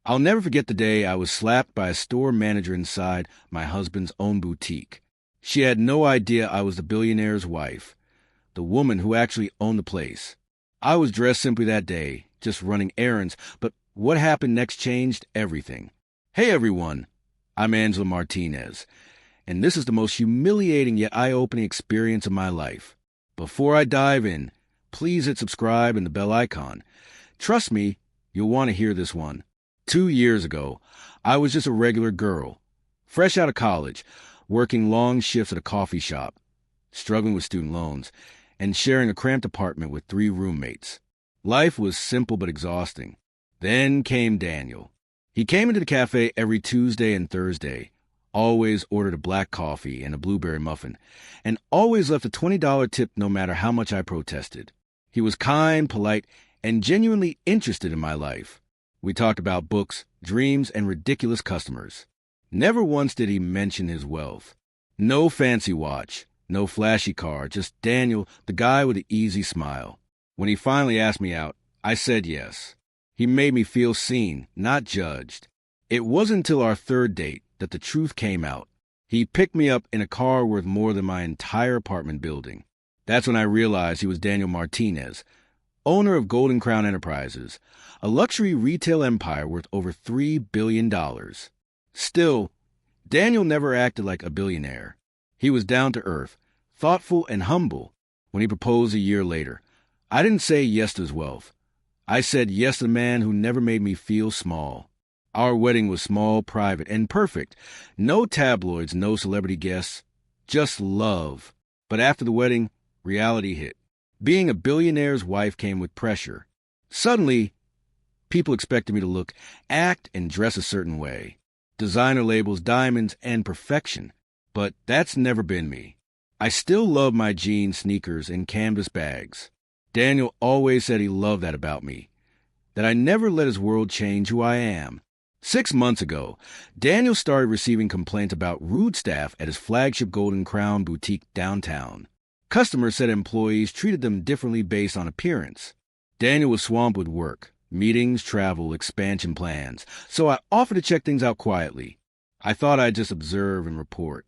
I'll never forget the day I was slapped by a store manager inside my husband's own boutique. She had no idea I was the billionaire's wife, the woman who actually owned the place. I was dressed simply that day, just running errands, but what happened next changed everything. Hey everyone, I'm Angela Martinez, and this is the most humiliating yet eye-opening experience of my life. Before I dive in, please hit subscribe and the bell icon. Trust me, you'll want to hear this one. 2 years ago, I was just a regular girl, fresh out of college, working long shifts at a coffee shop, struggling with student loans, and sharing a cramped apartment with 3 roommates. Life was simple but exhausting. Then came Daniel. He came into the cafe every Tuesday and Thursday, always ordered a black coffee and a blueberry muffin, and always left a $20 tip no matter how much I protested. He was kind, polite, and genuinely interested in my life. We talked about books, dreams, and ridiculous customers. Never once did he mention his wealth. No fancy watch, no flashy car, just Daniel, the guy with the easy smile. When he finally asked me out, I said yes. He made me feel seen, not judged. It wasn't until our 3rd date that the truth came out. He picked me up in a car worth more than my entire apartment building. That's when I realized he was Daniel Martinez, owner of Golden Crown Enterprises, a luxury retail empire worth over $3 billion. Still, Daniel never acted like a billionaire. He was down to earth, thoughtful, and humble. When he proposed a year later, I didn't say yes to his wealth. I said yes to the man who never made me feel small. Our wedding was small, private, and perfect. No tabloids, no celebrity guests, just love. But after the wedding, reality hit. Being a billionaire's wife came with pressure. Suddenly, people expected me to look, act, and dress a certain way. Designer labels, diamonds, and perfection. But that's never been me. I still love my jeans, sneakers, and canvas bags. Daniel always said he loved that about me, that I never let his world change who I am. 6 months ago, Daniel started receiving complaints about rude staff at his flagship Golden Crown boutique downtown. Customers said employees treated them differently based on appearance. Daniel was swamped with work, meetings, travel, expansion plans, so I offered to check things out quietly. I thought I'd just observe and report.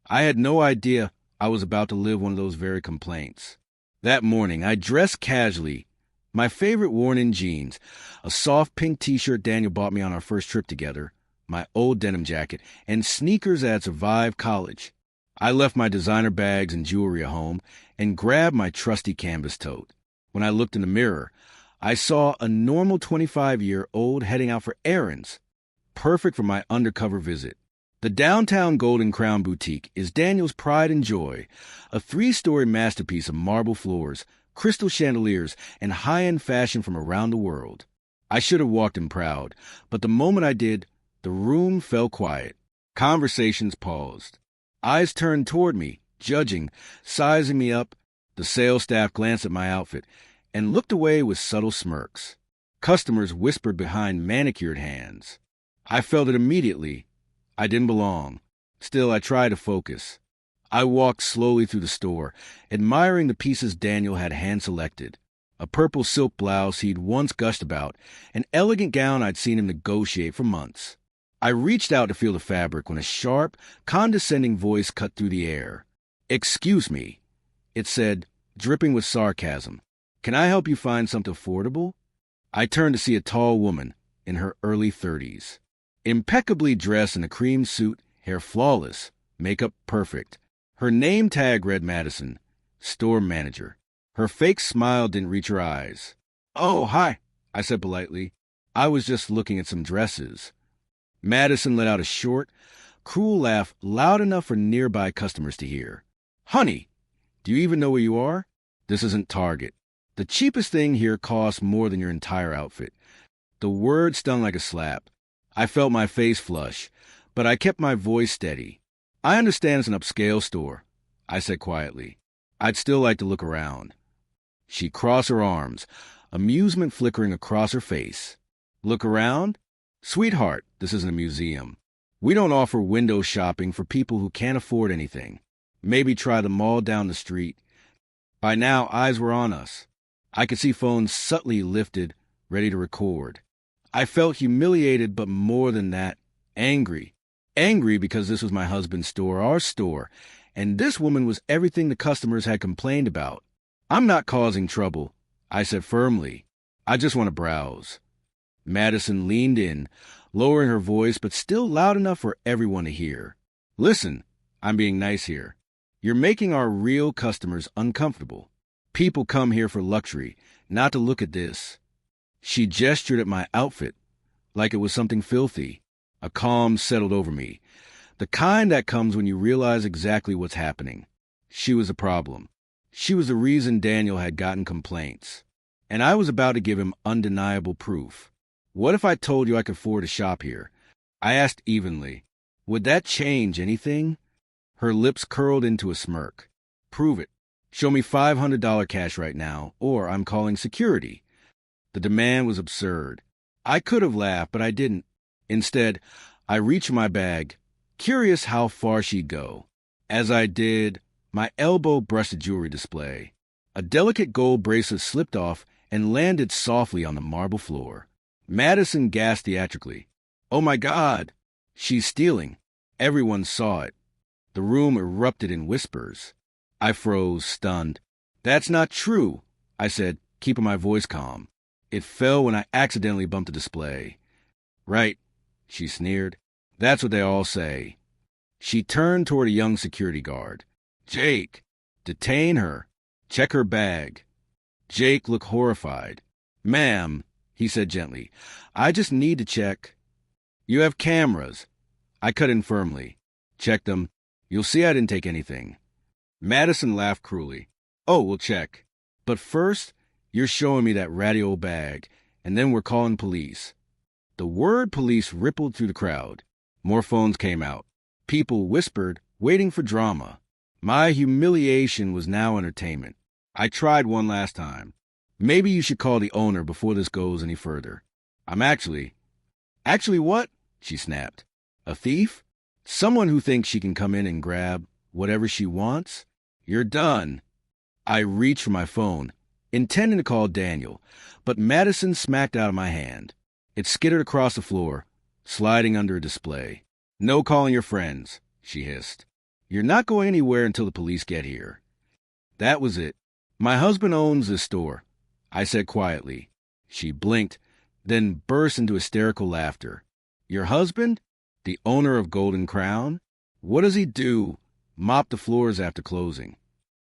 I had no idea I was about to live one of those very complaints. That morning, I dressed casually, my favorite worn-in jeans, a soft pink t-shirt Daniel bought me on our first trip together, my old denim jacket, and sneakers that had survived college. I left my designer bags and jewelry at home and grabbed my trusty canvas tote. When I looked in the mirror, I saw a normal 25-year-old heading out for errands, perfect for my undercover visit. The downtown Golden Crown Boutique is Daniel's pride and joy, a 3-story masterpiece of marble floors, crystal chandeliers, and high-end fashion from around the world. I should have walked in proud, but the moment I did, the room fell quiet. Conversations paused. Eyes turned toward me, judging, sizing me up. The sales staff glanced at my outfit and looked away with subtle smirks. Customers whispered behind manicured hands. I felt it immediately. I didn't belong. Still, I tried to focus. I walked slowly through the store, admiring the pieces Daniel had hand-selected. A purple silk blouse he'd once gushed about, an elegant gown I'd seen him negotiate for months. I reached out to feel the fabric when a sharp, condescending voice cut through the air. "Excuse me," it said, dripping with sarcasm. "Can I help you find something affordable?" I turned to see a tall woman in her early 30s. Impeccably dressed in a cream suit, hair flawless, makeup perfect. Her name tag read Madison, store manager. Her fake smile didn't reach her eyes. "Oh, hi," I said politely. "I was just looking at some dresses." Madison let out a short, cruel laugh loud enough for nearby customers to hear. "Honey, do you even know where you are? This isn't Target. The cheapest thing here costs more than your entire outfit." The word stung like a slap. I felt my face flush, but I kept my voice steady. "I understand it's an upscale store," I said quietly. "I'd still like to look around." She crossed her arms, amusement flickering across her face. "Look around? Sweetheart, this isn't a museum. We don't offer window shopping for people who can't afford anything. Maybe try the mall down the street." By now, eyes were on us. I could see phones subtly lifted, ready to record. I felt humiliated, but more than that, angry. Angry because this was my husband's store, our store, and this woman was everything the customers had complained about. I'm not causing trouble, I said firmly. I just want to browse. Madison leaned in, lowering her voice, but still loud enough for everyone to hear. Listen, I'm being nice here. You're making our real customers uncomfortable. People come here for luxury, not to look at this. She gestured at my outfit, like it was something filthy. A calm settled over me, the kind that comes when you realize exactly what's happening. She was a problem. She was the reason Daniel had gotten complaints. And I was about to give him undeniable proof. What if I told you I could afford to shop here? I asked evenly. Would that change anything? Her lips curled into a smirk. Prove it. Show me $500 cash right now, or I'm calling security. The demand was absurd. I could have laughed, but I didn't. Instead, I reached for my bag, curious how far she'd go. As I did, my elbow brushed the jewelry display. A delicate gold bracelet slipped off and landed softly on the marble floor. Madison gasped theatrically. Oh my God! She's stealing. Everyone saw it. The room erupted in whispers. I froze, stunned. That's not true, I said, keeping my voice calm. It fell when I accidentally bumped the display. Right, she sneered. That's what they all say. She turned toward a young security guard. Jake, detain her. Check her bag. Jake looked horrified. Ma'am, he said gently, I just need to check. You have cameras. I cut in firmly. Check them. You'll see I didn't take anything. Madison laughed cruelly. Oh, we'll check. But first, you're showing me that ratty old bag, and then we're calling police. The word police rippled through the crowd. More phones came out. People whispered, waiting for drama. My humiliation was now entertainment. I tried one last time. Maybe you should call the owner before this goes any further. I'm actually... Actually what? She snapped. A thief? Someone who thinks she can come in and grab whatever she wants? You're done. I reached for my phone, intending to call Daniel, but Madison smacked out of my hand. It skittered across the floor, sliding under a display. No calling your friends, she hissed. You're not going anywhere until the police get here. That was it. My husband owns this store, I said quietly. She blinked, then burst into hysterical laughter. Your husband? The owner of Golden Crown? What does he do? Mop the floors after closing.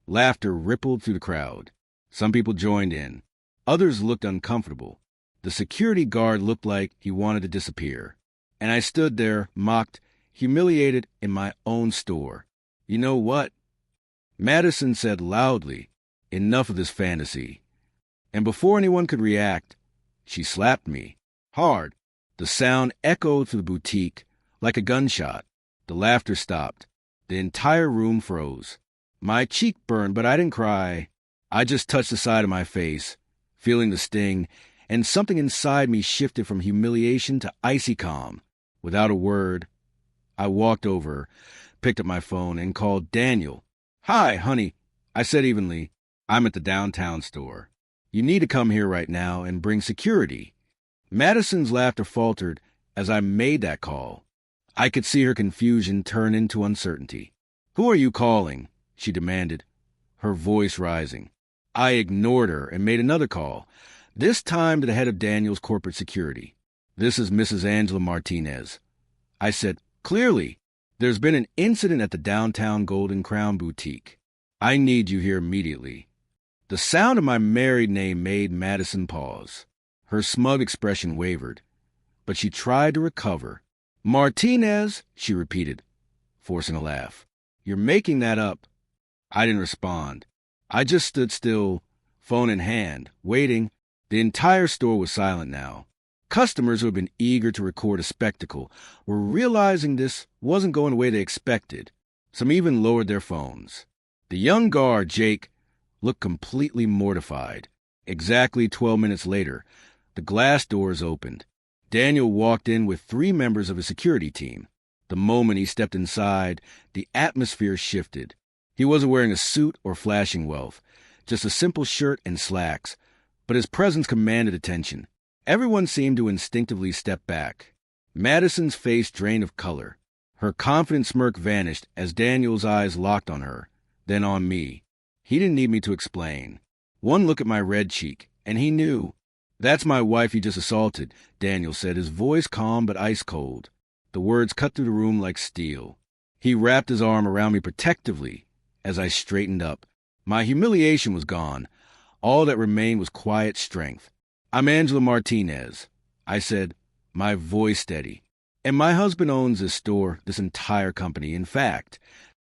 Laughter rippled through the crowd. Some people joined in. Others looked uncomfortable. The security guard looked like he wanted to disappear. And I stood there, mocked, humiliated in my own store. You know what? Madison said loudly, enough of this fantasy. And before anyone could react, she slapped me. Hard. The sound echoed through the boutique like a gunshot. The laughter stopped. The entire room froze. My cheek burned, but I didn't cry. I just touched the side of my face, feeling the sting, and something inside me shifted from humiliation to icy calm. Without a word, I walked over, picked up my phone, and called Daniel. Hi, honey, I said evenly. I'm at the downtown store. You need to come here right now and bring security. Madison's laughter faltered as I made that call. I could see her confusion turn into uncertainty. Who are you calling? She demanded, her voice rising. I ignored her and made another call, this time to the head of Daniel's corporate security. This is Mrs. Angela Martinez. I said, clearly, there's been an incident at the downtown Golden Crown boutique. I need you here immediately. The sound of my married name made Madison pause. Her smug expression wavered, but she tried to recover. Martinez, she repeated, forcing a laugh. You're making that up. I didn't respond. I just stood still, phone in hand, waiting. The entire store was silent now. Customers who had been eager to record a spectacle were realizing this wasn't going the way they expected. Some even lowered their phones. The young guard, Jake, looked completely mortified. Exactly 12 minutes later, the glass doors opened. Daniel walked in with 3 members of his security team. The moment he stepped inside, the atmosphere shifted. He wasn't wearing a suit or flashing wealth, just a simple shirt and slacks, but his presence commanded attention. Everyone seemed to instinctively step back. Madison's face drained of color. Her confident smirk vanished as Daniel's eyes locked on her, then on me. He didn't need me to explain. One look at my red cheek, and he knew. "That's my wife you just assaulted," Daniel said, his voice calm but ice cold. The words cut through the room like steel. He wrapped his arm around me protectively as I straightened up. My humiliation was gone. All that remained was quiet strength. "I'm Angela Martinez," I said, my voice steady. "And my husband owns this store, this entire company. In fact,"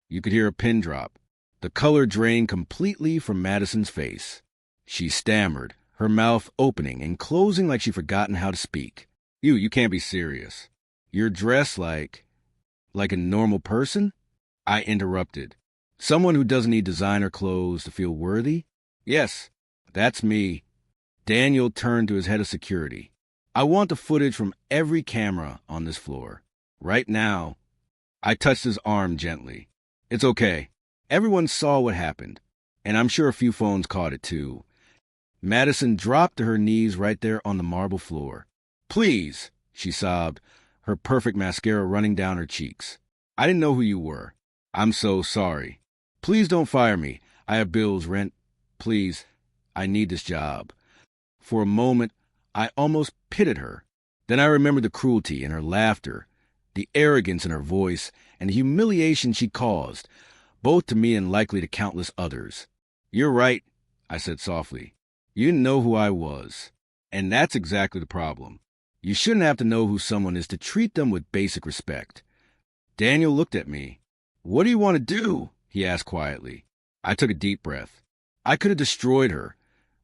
you could hear a pin drop. The color drained completely from Madison's face. She stammered, her mouth opening and closing like she'd forgotten how to speak. You can't be serious. You're dressed like a normal person?" I interrupted. "Someone who doesn't need designer clothes to feel worthy?" "Yes, that's me." Daniel turned to his head of security. "I want the footage from every camera on this floor. Right now." I touched his arm gently. "It's okay. Everyone saw what happened, and I'm sure a few phones caught it too." Madison dropped to her knees right there on the marble floor. "Please," she sobbed, her perfect mascara running down her cheeks. "I didn't know who you were. I'm so sorry. Please don't fire me. I have bills, rent. Please, I need this job." For a moment, I almost pitied her. Then I remembered the cruelty in her laughter, the arrogance in her voice, and the humiliation she caused, both to me and likely to countless others. "You're right," I said softly. "You didn't know who I was. And that's exactly the problem. You shouldn't have to know who someone is to treat them with basic respect." Daniel looked at me. "What do you want to do?" he asked quietly. I took a deep breath. I could have destroyed her,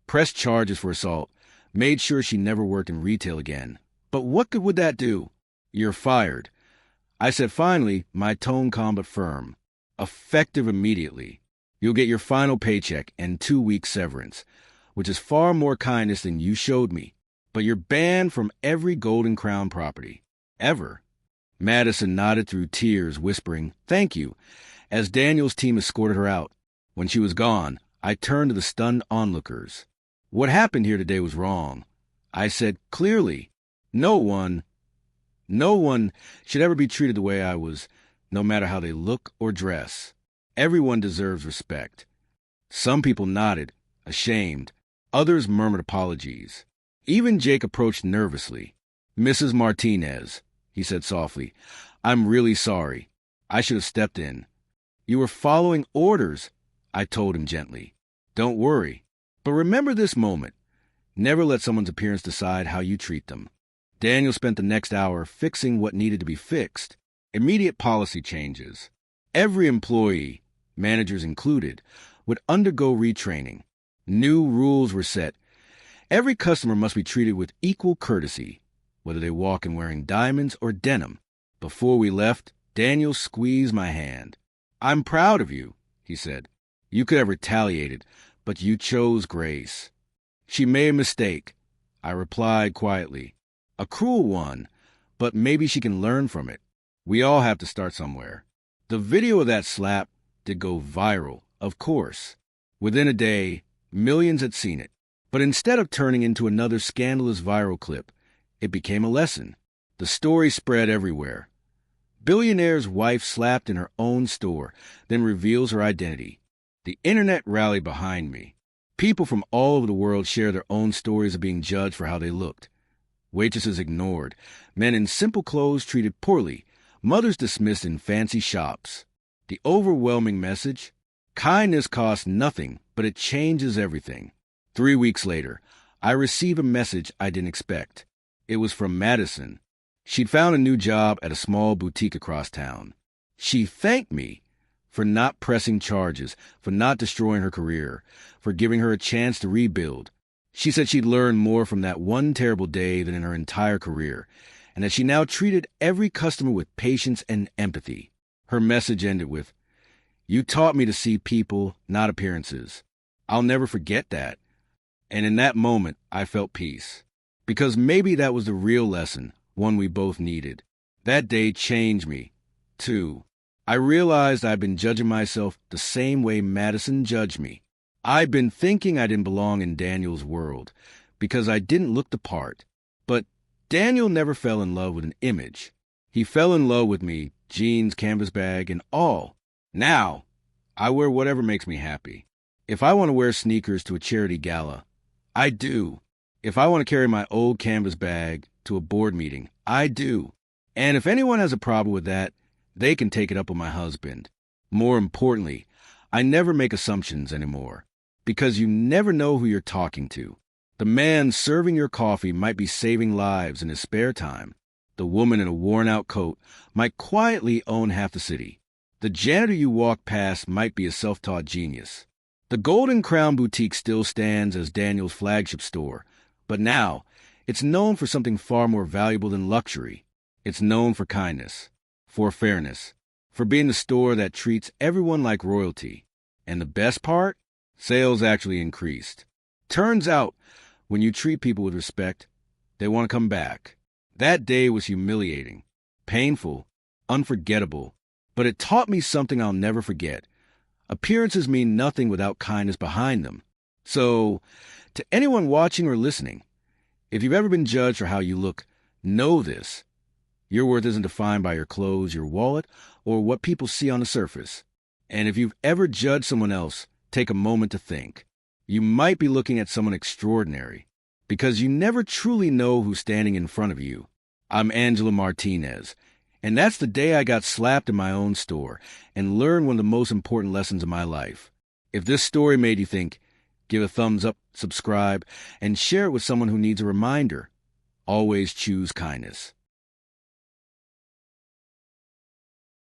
pressed charges for assault, made sure she never worked in retail again. But what good would that do? "You're fired," I said finally, my tone calm but firm. "Effective immediately. You'll get your final paycheck and 2 weeks severance, which is far more kindness than you showed me. But you're banned from every Golden Crown property. Ever." Madison nodded through tears, whispering, "Thank you," as Daniel's team escorted her out. When she was gone, I turned to the stunned onlookers. "What happened here today was wrong," I said clearly. No one should ever be treated the way I was, no matter how they look or dress. Everyone deserves respect." Some people nodded, ashamed. Others murmured apologies. Even Jake approached nervously. "Mrs. Martinez," he said softly, "I'm really sorry. I should have stepped in." "You were following orders," I told him gently. "Don't worry. But remember this moment. Never let someone's appearance decide how you treat them." Daniel spent the next hour fixing what needed to be fixed. Immediate policy changes. Every employee, managers included, would undergo retraining. New rules were set. Every customer must be treated with equal courtesy, whether they walk in wearing diamonds or denim. Before we left, Daniel squeezed my hand. "I'm proud of you," he said. "You could have retaliated, but you chose grace." "She made a mistake," I replied quietly. "A cruel one, but maybe she can learn from it. We all have to start somewhere." The video of that slap did go viral, of course. Within a day, millions had seen it. But instead of turning into another scandalous viral clip, it became a lesson. The story spread everywhere. Billionaire's wife slapped in her own store, then reveals her identity. The internet rallied behind me. People from all over the world shared their own stories of being judged for how they looked. Waitresses ignored, men in simple clothes treated poorly, mothers dismissed in fancy shops. The overwhelming message: kindness costs nothing, but it changes everything. 3 weeks later, I received a message I didn't expect. It was from Madison. She'd found a new job at a small boutique across town. She thanked me for not pressing charges, for not destroying her career, for giving her a chance to rebuild. She said she'd learned more from that one terrible day than in her entire career, and that she now treated every customer with patience and empathy. Her message ended with, "You taught me to see people, not appearances. I'll never forget that." And in that moment, I felt peace. Because maybe that was the real lesson, one we both needed. That day changed me, too. I realized I'd been judging myself the same way Madison judged me. I'd been thinking I didn't belong in Daniel's world because I didn't look the part. Daniel never fell in love with an image. He fell in love with me, jeans, canvas bag, and all. Now, I wear whatever makes me happy. If I want to wear sneakers to a charity gala, I do. If I want to carry my old canvas bag to a board meeting, I do. And if anyone has a problem with that, they can take it up with my husband. More importantly, I never make assumptions anymore, because you never know who you're talking to. The man serving your coffee might be saving lives in his spare time. The woman in a worn-out coat might quietly own half the city. The janitor you walk past might be a self-taught genius. The Golden Crown Boutique still stands as Daniel's flagship store, but now it's known for something far more valuable than luxury. It's known for kindness, for fairness, for being the store that treats everyone like royalty. And the best part? Sales actually increased. Turns out, when you treat people with respect, they want to come back. That day was humiliating, painful, unforgettable, but it taught me something I'll never forget. Appearances mean nothing without kindness behind them. So, to anyone watching or listening, if you've ever been judged for how you look, know this. Your worth isn't defined by your clothes, your wallet, or what people see on the surface. And if you've ever judged someone else, take a moment to think. You might be looking at someone extraordinary, because you never truly know who's standing in front of you. I'm Angela Martinez, and that's the day I got slapped in my own store and learned one of the most important lessons of my life. If this story made you think, give a thumbs up, subscribe, and share it with someone who needs a reminder. Always choose kindness.